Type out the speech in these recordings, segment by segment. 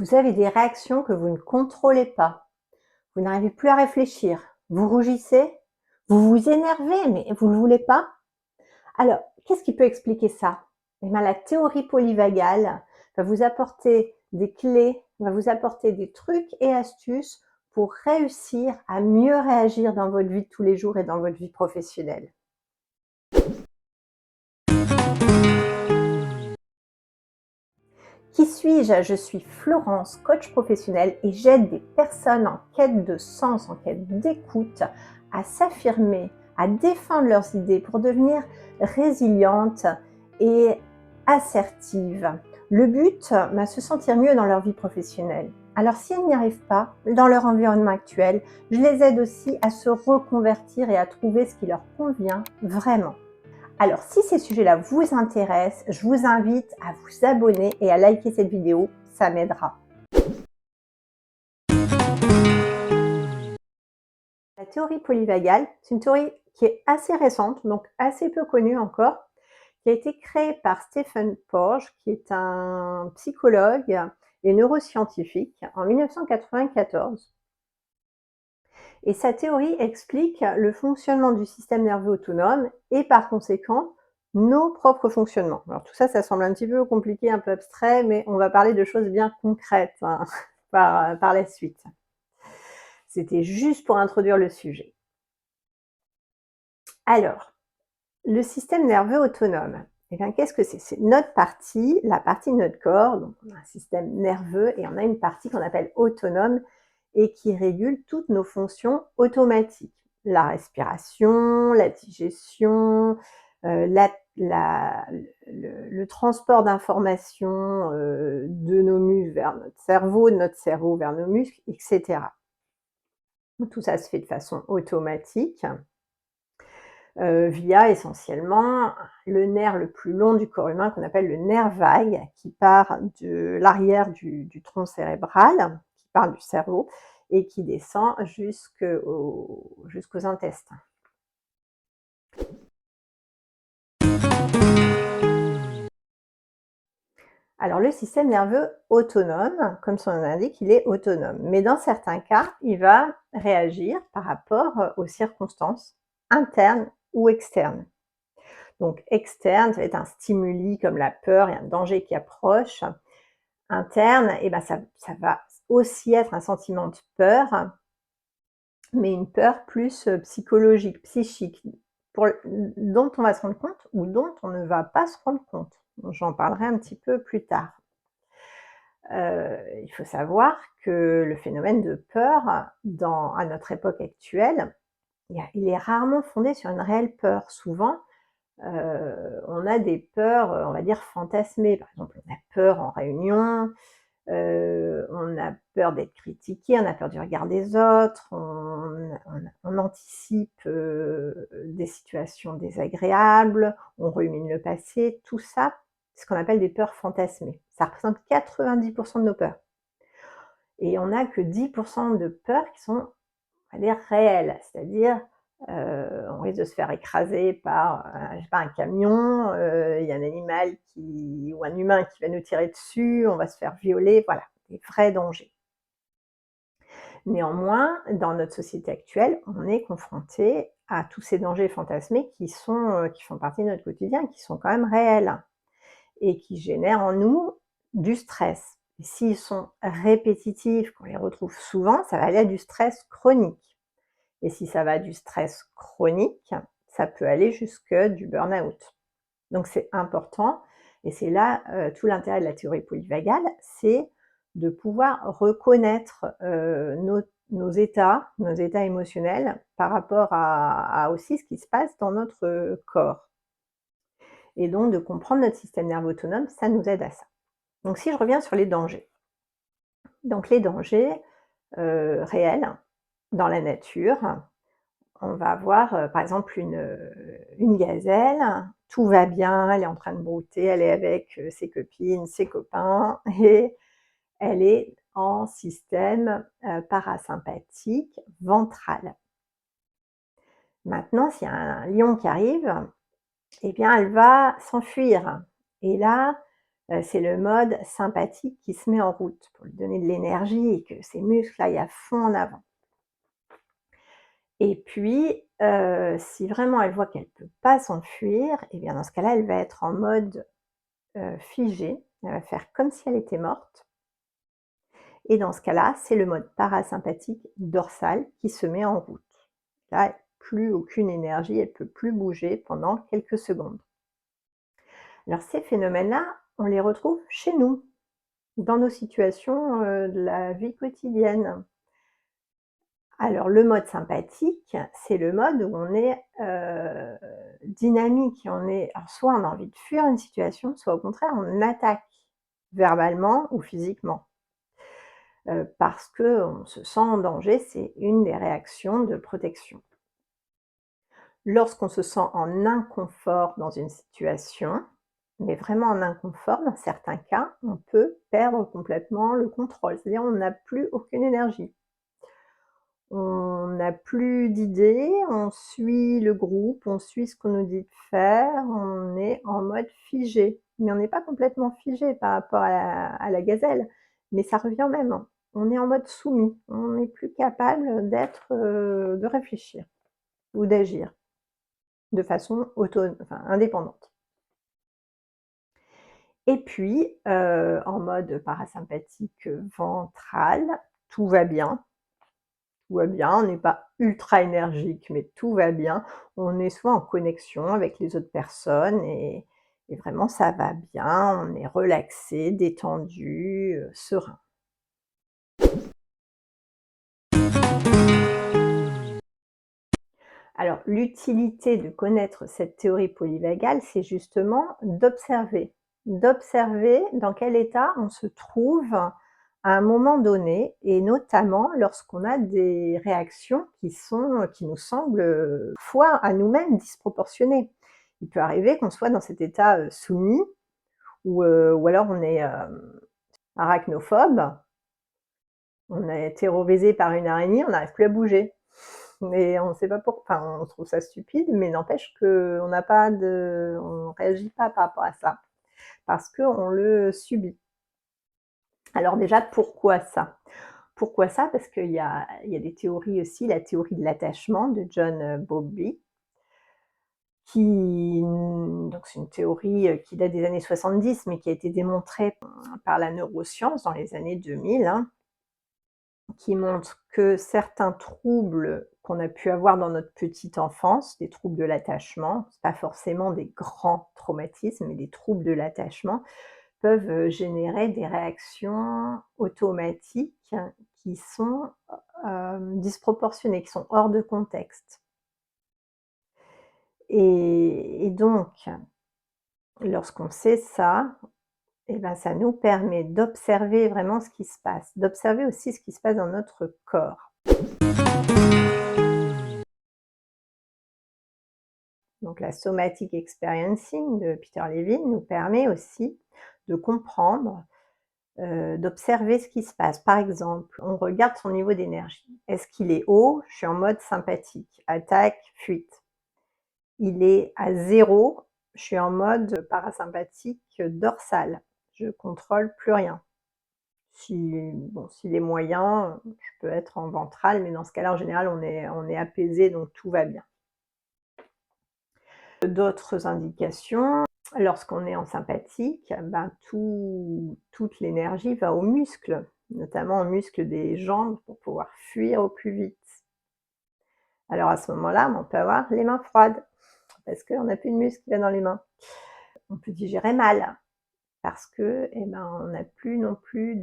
Vous avez des réactions que vous ne contrôlez pas. Vous n'arrivez plus à réfléchir. Vous rougissez, vous vous énervez, mais vous ne le voulez pas. Alors, qu'est-ce qui peut expliquer ça? Eh bien, la théorie polyvagale va vous apporter des clés, va vous apporter des trucs et astuces pour réussir à mieux réagir dans votre vie de tous les jours et dans votre vie professionnelle. Qui suis-je? Je suis Florence, coach professionnelle et j'aide des personnes en quête de sens, en quête d'écoute, à s'affirmer, à défendre leurs idées pour devenir résilientes et assertives. Le but, se sentir mieux dans leur vie professionnelle. Alors si elles n'y arrivent pas dans leur environnement actuel, je les aide aussi à se reconvertir et à trouver ce qui leur convient vraiment. Alors, si ces sujets-là vous intéressent, je vous invite à vous abonner et à liker cette vidéo, ça m'aidera. La théorie polyvagale, c'est une théorie qui est assez récente, donc assez peu connue encore, qui a été créée par Stephen Porges, qui est un psychologue et neuroscientifique en 1994. Et sa théorie explique le fonctionnement du système nerveux autonome et par conséquent nos propres fonctionnements. Alors tout ça, ça semble un petit peu compliqué, un peu abstrait, mais on va parler de choses bien concrètes par la suite. C'était juste pour introduire le sujet. Alors, le système nerveux autonome, eh bien, qu'est-ce que c'est? C'est notre partie, la partie de notre corps, donc on a un système nerveux et on a une partie qu'on appelle autonome et qui régule toutes nos fonctions automatiques. La respiration, la digestion, le transport d'informations de nos muscles vers notre cerveau, de notre cerveau vers nos muscles, etc. Tout ça se fait de façon automatique via essentiellement le nerf le plus long du corps humain qu'on appelle le nerf vague, qui part de l'arrière du tronc cérébral, qui part du cerveau et qui descend jusqu'aux intestins. Alors le système nerveux autonome, comme son nom l'indique, il est autonome. Mais dans certains cas, il va réagir par rapport aux circonstances internes ou externes. Donc externe, ça va être un stimuli comme la peur, il y a un danger qui approche. Interne, et ben ça va aussi être un sentiment de peur, mais une peur plus psychologique, psychique, dont on va se rendre compte ou dont on ne va pas se rendre compte. J'en parlerai un petit peu plus tard. Il faut savoir que le phénomène de peur, à notre époque actuelle, il est rarement fondé sur une réelle peur. Souvent, on a des peurs, on va dire fantasmées. Par exemple, on a peur en réunion, on a peur d'être critiqué, on a peur du regard des autres, on anticipe des situations désagréables, on rumine le passé. Tout ça, c'est ce qu'on appelle des peurs fantasmées. Ça représente 90% de nos peurs. Et on n'a que 10% de peurs qui sont, on va dire, réelles, c'est-à-dire on risque de se faire écraser par, je sais pas, un camion, il y a un animal ou un humain qui va nous tirer dessus, on va se faire violer, voilà, des vrais dangers. Néanmoins, dans notre société actuelle, on est confronté à tous ces dangers fantasmés qui font partie de notre quotidien, qui sont quand même réels et qui génèrent en nous du stress. Et s'ils sont répétitifs, qu'on les retrouve souvent, ça va aller à du stress chronique. Et si ça va du stress chronique, ça peut aller jusque du burn-out. Donc c'est important et c'est là, tout l'intérêt de la théorie polyvagale, c'est de pouvoir reconnaître, nos états émotionnels par rapport à aussi ce qui se passe dans notre corps et donc de comprendre notre système nerveux autonome, ça nous aide à ça. Donc si je reviens sur les dangers. Donc les dangers, réels dans la nature, on va avoir, par exemple une gazelle, tout va bien, elle est en train de brouter, elle est avec, ses copines, ses copains et elle est en système, parasympathique ventral. Maintenant, s'il y a un lion qui arrive, eh bien elle va s'enfuir et là, C'est le mode sympathique qui se met en route pour lui donner de l'énergie et que ses muscles aillent à fond en avant. Et puis, si vraiment elle voit qu'elle ne peut pas s'enfuir, et bien dans ce cas-là, elle va être en mode, figé. Elle va faire comme si elle était morte et dans ce cas-là, c'est le mode parasympathique dorsal qui se met en route. Là, plus aucune énergie, elle ne peut plus bouger pendant quelques secondes. Alors ces phénomènes-là, on les retrouve chez nous, dans nos situations, de la vie quotidienne. Alors le mode sympathique, c'est le mode où on est, dynamique, alors soit on a envie de fuir une situation, soit au contraire on attaque, verbalement ou physiquement. Parce qu'on se sent en danger, c'est une des réactions de protection. Lorsqu'on se sent en inconfort dans une situation, mais vraiment en inconfort, dans certains cas, on peut perdre complètement le contrôle. C'est-à-dire on n'a plus aucune énergie. On n'a plus d'idées, on suit le groupe, on suit ce qu'on nous dit de faire, on est en mode figé. Mais on n'est pas complètement figé par rapport à la gazelle, mais ça revient au même, hein. On est en mode soumis, on n'est plus capable de réfléchir ou d'agir de façon indépendante. Et puis, en mode parasympathique ventral, tout va bien. Tout va bien, on n'est pas ultra énergique, mais tout va bien. On est soit en connexion avec les autres personnes et vraiment ça va bien, on est relaxé, détendu, serein. Alors l'utilité de connaître cette théorie polyvagale, c'est justement d'observer dans quel état on se trouve à un moment donné et notamment lorsqu'on a des réactions qui nous semblent, fois à nous-mêmes disproportionnées. Il peut arriver qu'on soit dans cet état, soumis ou alors on est, arachnophobe, on est terrorisé par une araignée, on n'arrive plus à bouger. Mais on sait pas on trouve ça stupide, mais n'empêche qu'on n'a pas on réagit pas par rapport à ça, parce qu'on le subit. Alors déjà, pourquoi ça? Pourquoi ça? Parce qu'il y a des théories aussi, la théorie de l'attachement de John Bowlby, donc c'est une théorie qui date des années 70, mais qui a été démontrée par la neuroscience dans les années 2000, hein, qui montre que certains troubles qu'on a pu avoir dans notre petite enfance, des troubles de l'attachement, c'est pas forcément des grands traumatismes, mais des troubles de l'attachement, peuvent générer des réactions automatiques qui sont disproportionnées, qui sont hors de contexte. Et donc, lorsqu'on sait ça, et ben, ça nous permet d'observer vraiment ce qui se passe, d'observer aussi ce qui se passe dans notre corps. Donc la somatic experiencing de Peter Levine nous permet aussi de comprendre, d'observer ce qui se passe. Par exemple, on regarde son niveau d'énergie. Est-ce qu'il est haut? Je suis en mode sympathique, attaque, fuite. Il est à 0, je suis en mode parasympathique dorsal. Je contrôle plus rien. S'il est moyen, je peux être en ventral, mais dans ce cas-là, en général, on est apaisé, donc tout va bien. D'autres indications, lorsqu'on est en sympathique, ben, toute l'énergie va aux muscles, notamment aux muscles des jambes pour pouvoir fuir au plus vite. Alors à ce moment-là, on peut avoir les mains froides parce qu'on n'a plus de muscles qui va dans les mains. On peut digérer mal parce que, eh ben, on n'a plus non plus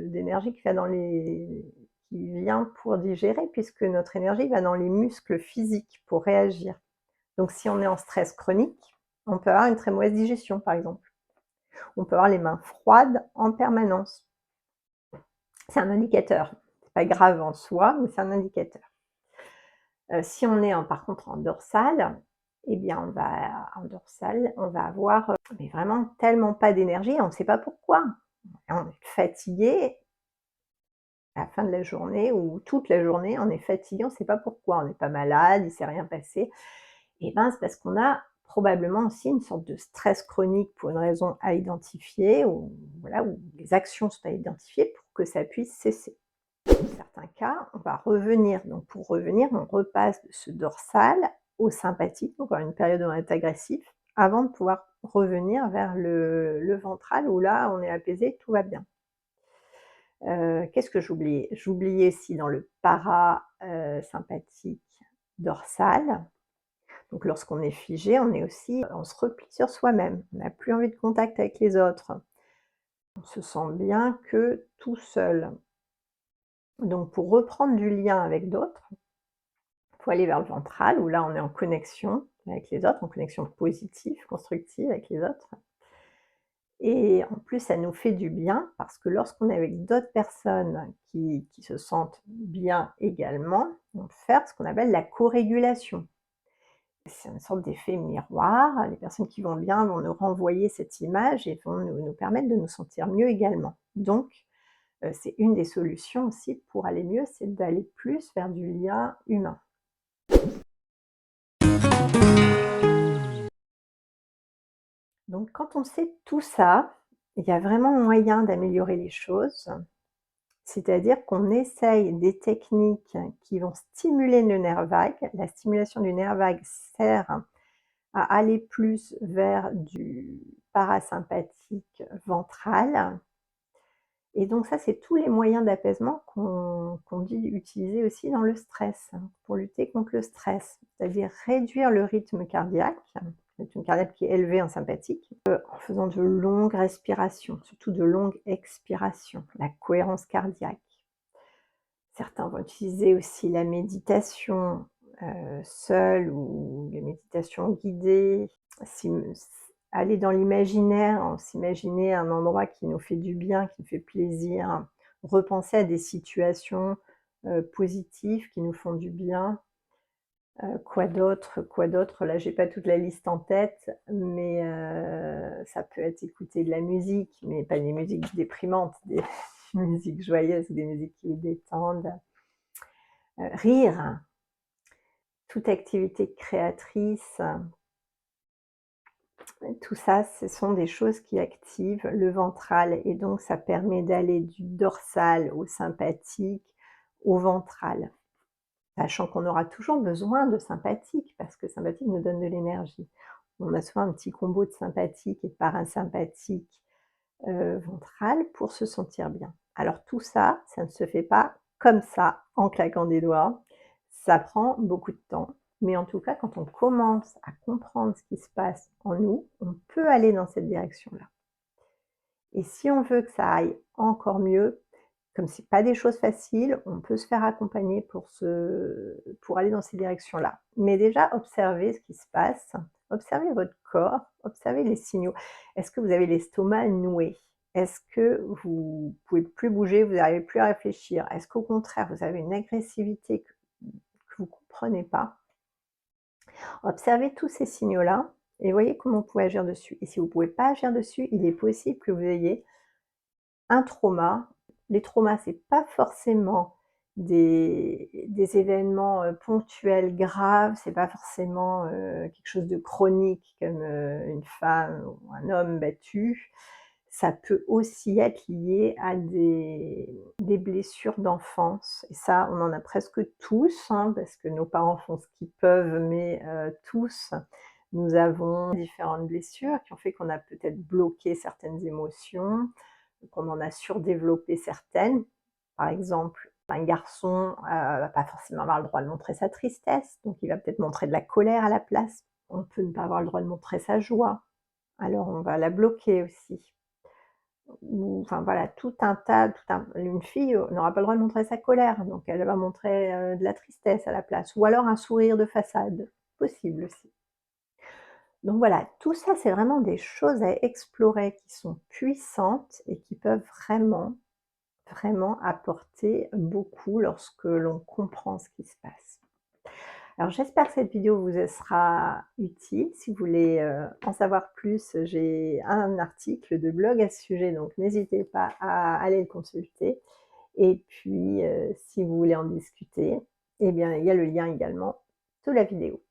d'énergie qui vient pour digérer puisque notre énergie va dans les muscles physiques pour réagir. Donc si on est en stress chronique, on peut avoir une très mauvaise digestion, par exemple. On peut avoir les mains froides en permanence. C'est un indicateur. C'est pas grave en soi, mais c'est un indicateur. Si on est par contre en dorsale, eh bien en dorsale, on va avoir mais vraiment tellement pas d'énergie, on ne sait pas pourquoi. On est fatigué à la fin de la journée ou toute la journée, on est fatigué, on ne sait pas pourquoi. On n'est pas malade, il ne s'est rien passé. Et ben c'est parce qu'on a Probablement aussi une sorte de stress chronique pour une raison à identifier ou voilà, où les actions sont à identifier pour que ça puisse cesser. Dans certains cas, on va revenir. Donc pour revenir, on repasse de ce dorsal au sympathique, donc à une période où on est agressif, avant de pouvoir revenir vers le ventral où là, on est apaisé, tout va bien. Qu'est-ce que j'oubliais? J'oubliais aussi dans le sympathique dorsal. Donc lorsqu'on est figé, on se replie sur soi-même. On n'a plus envie de contact avec les autres. On se sent bien que tout seul. Donc pour reprendre du lien avec d'autres, il faut aller vers le ventral où là on est en connexion avec les autres, en connexion positive, constructive avec les autres. Et en plus, ça nous fait du bien parce que lorsqu'on est avec d'autres personnes qui se sentent bien également, on va faire ce qu'on appelle la co-régulation. C'est une sorte d'effet miroir. Les personnes qui vont bien vont nous renvoyer cette image et vont nous permettre de nous sentir mieux également. Donc, c'est une des solutions aussi pour aller mieux, c'est d'aller plus vers du lien humain. Donc quand on sait tout ça, il y a vraiment moyen d'améliorer les choses. C'est-à-dire qu'on essaye des techniques qui vont stimuler le nerf vague. La stimulation du nerf vague sert à aller plus vers du parasympathique ventral. Et donc ça, c'est tous les moyens d'apaisement qu'on dit utiliser aussi dans le stress, pour lutter contre le stress. C'est-à-dire réduire le rythme cardiaque qui est élevé en sympathique, en faisant de longues respirations, surtout de longues expirations, la cohérence cardiaque. Certains vont utiliser aussi la méditation seule ou les méditations guidées. Aller dans l'imaginaire, s'imaginer un endroit qui nous fait du bien, qui nous fait plaisir, repenser à des situations positives qui nous font du bien. Quoi d'autre? Là, j'ai pas toute la liste en tête, mais ça peut être écouter de la musique, mais pas des musiques déprimantes, des musiques joyeuses, des musiques qui nous détendent. Rire, toute activité créatrice, tout ça, ce sont des choses qui activent le ventral et donc ça permet d'aller du dorsal au sympathique, au ventral. Sachant qu'on aura toujours besoin de sympathique parce que sympathique nous donne de l'énergie. On a souvent un petit combo de sympathique et de parasympathique ventral pour se sentir bien. Alors tout ça, ça ne se fait pas comme ça, en claquant des doigts. Ça prend beaucoup de temps. Mais en tout cas, quand on commence à comprendre ce qui se passe en nous, on peut aller dans cette direction-là. Et si on veut que ça aille encore mieux, comme c'est pas des choses faciles, on peut se faire accompagner pour aller dans ces directions-là. Mais déjà, observez ce qui se passe, observez votre corps, observez les signaux. Est-ce que vous avez l'estomac noué? Est-ce que vous pouvez plus bouger, vous n'arrivez plus à réfléchir? Est-ce qu'au contraire, vous avez une agressivité que vous ne comprenez pas? Observez tous ces signaux-là et voyez comment vous pouvez agir dessus. Et si vous ne pouvez pas agir dessus, il est possible que vous ayez un trauma. Les traumas, c'est pas forcément des événements ponctuels graves, c'est pas forcément quelque chose de chronique comme une femme ou un homme battu. Ça peut aussi être lié à des blessures d'enfance et ça, on en a presque tous, hein, parce que nos parents font ce qu'ils peuvent, mais tous, nous avons différentes blessures qui ont fait qu'on a peut-être bloqué certaines émotions, qu'on en a surdéveloppé certaines. Par exemple, un garçon va pas forcément avoir le droit de montrer sa tristesse, donc il va peut-être montrer de la colère à la place. On peut ne pas avoir le droit de montrer sa joie, alors on va la bloquer aussi. Ou enfin voilà, une fille n'aura pas le droit de montrer sa colère, donc elle va montrer de la tristesse à la place, ou alors un sourire de façade, possible aussi. Donc voilà, tout ça, c'est vraiment des choses à explorer qui sont puissantes et qui peuvent vraiment, vraiment apporter beaucoup lorsque l'on comprend ce qui se passe. Alors j'espère que cette vidéo vous sera utile. Si vous voulez en savoir plus, j'ai un article de blog à ce sujet, donc n'hésitez pas à aller le consulter. Et puis si vous voulez en discuter, eh bien il y a le lien également sous la vidéo.